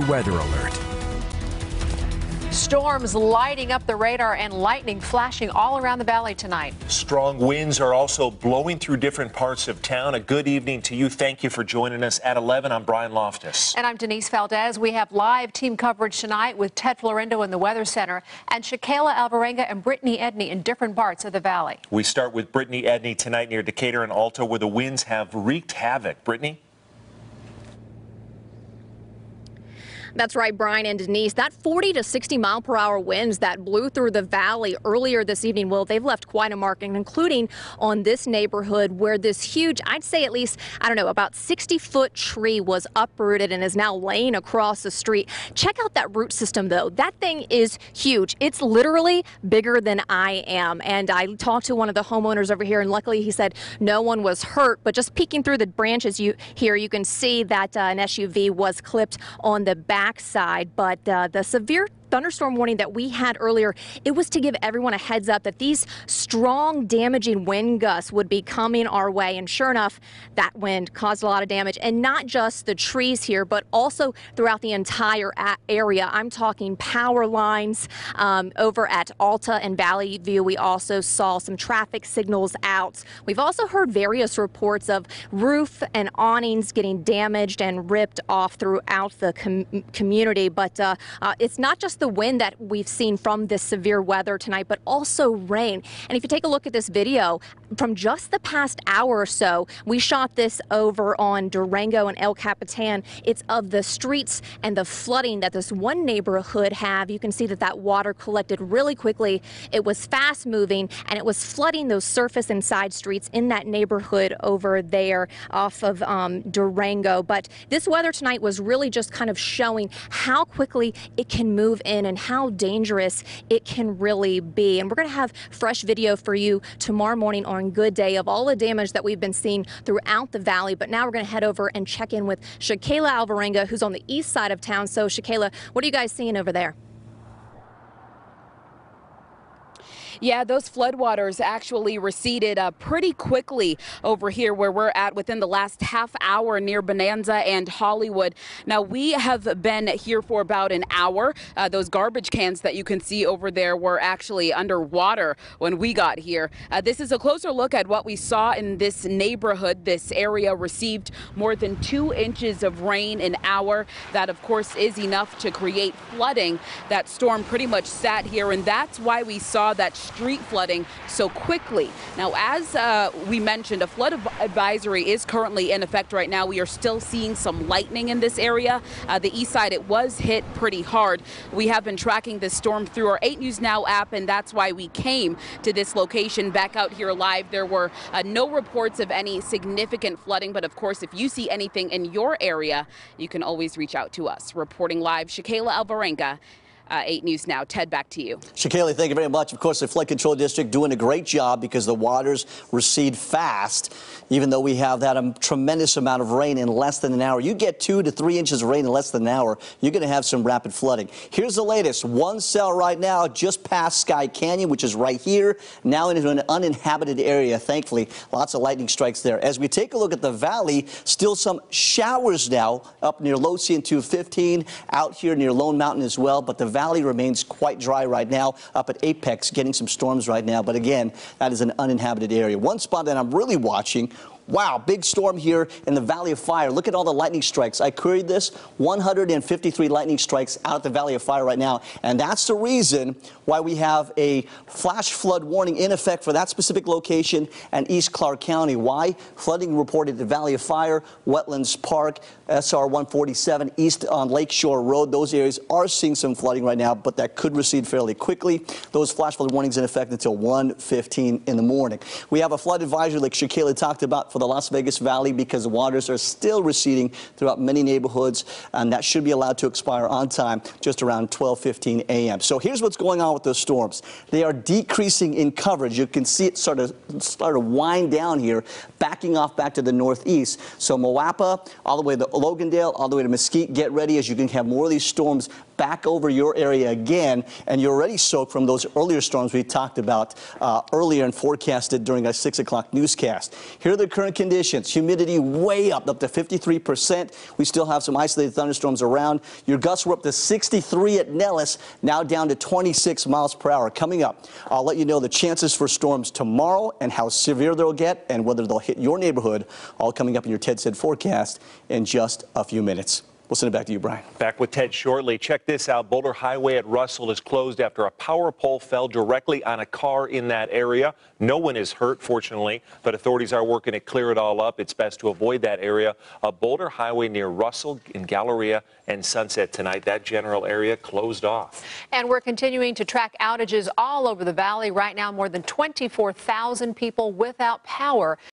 Weather alert. Storms lighting up the radar and lightning flashing all around the valley tonight. Strong winds are also blowing through different parts of town. A good evening to you. Thank you for joining us at 11. I'm Brian Loftus. And I'm Denise Valdez. We have live team coverage tonight with Ted Florindo in the Weather Center and Shakayla Alvarenga and Brittany Edney in different parts of the valley. We start with Brittany Edney tonight near Decatur and Alta, where the winds have wreaked havoc. Brittany? That's right, Brian and Denise. That 40 to 60 mile per hour winds that blew through the valley earlier this evening, well, they've left quite a mark, including on this neighborhood where this huge, I'd say at least, I don't know, about 60-foot tree was uprooted and is now laying across the street. Check out that root system, though. That thing is huge. It's literally bigger than I am. And I talked to one of the homeowners over here, and luckily he said no one was hurt. But just peeking through the branches you can see that an SUV was clipped on the backside. But the severe thunderstorm warning that we had earlier, it was to give everyone a heads up that these strong damaging wind gusts would be coming our way. And sure enough, that wind caused a lot of damage, and not just the trees here, but also throughout the entire area. I'm talking power lines over at Alta and Valley View. We also saw some traffic signals out. We've also heard various reports of roof and awnings getting damaged and ripped off throughout the community. But it's not just the wind that we've seen from this severe weather tonight, but also rain. And if you take a look at this video from just the past hour or so, we shot this over on Durango and El Capitan. It's of the streets and the flooding that this one neighborhood have. You can see that water collected really quickly. It was fast moving, and it was flooding those surface and side streets in that neighborhood over there off of Durango. But this weather tonight was really just kind of showing how quickly it can move in and how dangerous it can really be. And we're going to have fresh video for you tomorrow morning on Good Day of all the damage that we've been seeing throughout the valley. But now we're going to head over and check in with Shakayla Alvarenga, who's on the east side of town. So Shakayla, what are you guys seeing over there? Yeah, those floodwaters actually receded pretty quickly over here where we're at within the last half hour near Bonanza and Hollywood. Now, we have been here for about an hour. Those garbage cans that you can see over there were actually underwater when we got here. This is a closer look at what we saw in this neighborhood. This area received more than 2 inches of rain an hour. That, of course, is enough to create flooding. That storm pretty much sat here, and that's why we saw that street flooding so quickly. Now, as we mentioned, a flood advisory is currently in effect right now. We are still seeing some lightning in this area. The east side, it was hit pretty hard. We have been tracking this storm through our 8 News Now app, and that's why we came to this location back out here live. There were no reports of any significant flooding, but of course, if you see anything in your area, you can always reach out to us. Reporting live, Shakayla Alvarenga, 8 News Now. Ted, back to you. Shakayla, thank you very much. Of course, the Flood Control District doing a great job because the waters recede fast, even though we have that tremendous amount of rain in less than an hour. You get 2 to 3 inches of rain in less than an hour, you're going to have some rapid flooding. Here's the latest. One cell right now just past Sky Canyon, which is right here, now into an uninhabited area. Thankfully, lots of lightning strikes there. As we take a look at the valley, still some showers now up near Lotse and 215, out here near Lone Mountain as well, but the valley remains quite dry right now. Up at Apex, getting some storms right now. But again, that is an uninhabited area. One spot that I'm really watching. Wow, big storm here in the Valley of Fire. Look at all the lightning strikes. I queried this, 153 lightning strikes out at the Valley of Fire right now. And that's the reason why we have a flash flood warning in effect for that specific location and East Clark County. Why? Flooding reported at the Valley of Fire, Wetlands Park, SR 147, east on Lakeshore Road. Those areas are seeing some flooding right now, but that could recede fairly quickly. Those flash flood warnings in effect until 1:15 in the morning. We have a flood advisory like Shakayla talked about for the Las Vegas Valley because the waters are still receding throughout many neighborhoods, and that should be allowed to expire on time just around 12:15 a.m. So here's what's going on with those storms. They are decreasing in coverage. You can see it start to wind down here, backing off back to the northeast. So Moapa all the way to Logandale all the way to Mesquite. Get ready, as you can have more of these storms back over your area again, and you're already soaked from those earlier storms we talked about earlier and forecasted during our 6 o'clock newscast. Here are the current conditions. Humidity way up to 53%. We still have some isolated thunderstorms around. Your gusts were up to 63 at Nellis, now down to 26 miles per hour. Coming up, I'll let you know the chances for storms tomorrow and how severe they'll get and whether they'll hit your neighborhood, all coming up in your Ted Said forecast in just a few minutes. We'll send it back to you, Brian. Back with Ted shortly. Check this out. Boulder Highway at Russell is closed after a power pole fell directly on a car in that area. No one is hurt, fortunately, but authorities are working to clear it all up. It's best to avoid that area. A Boulder Highway near Russell in Galleria and Sunset tonight. That general area closed off. And we're continuing to track outages all over the valley. Right now, more than 24,000 people without power.